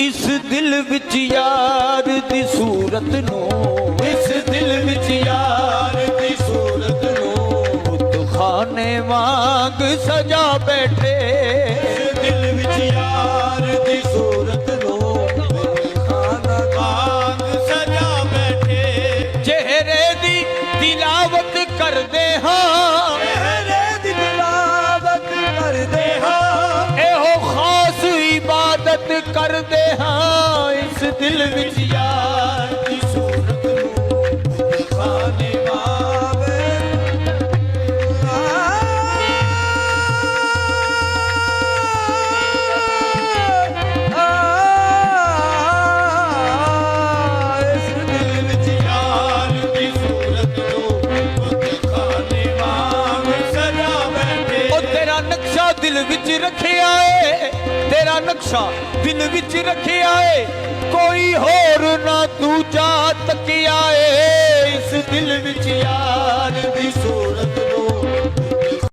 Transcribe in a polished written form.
इस दिल विच यार दी सूरत नो, इस दिल विच यार दी सूरत नो बुत खाने वांग सजा बैठे। इस दिल विच यार दी सूरत नो बुत खाना वांग सजा बैठे। चेहरे दी तिलावत कर दे हाँ, चेहरे दी तिलावत कर दे हाँ, एहो खास इबादत कर दे हाँ। इस दिल विच यार दी सूरत नो खाने वावे। इस दिल विच यार दी सूरत नो खाने वावे सजा बैठे। ओ तेरा नक्शा दिल विच रखिया है, तेरा नक्शा दिल विच रखिया है, कोई होर ना दूजा तकिया है। इस दिल विच यार दी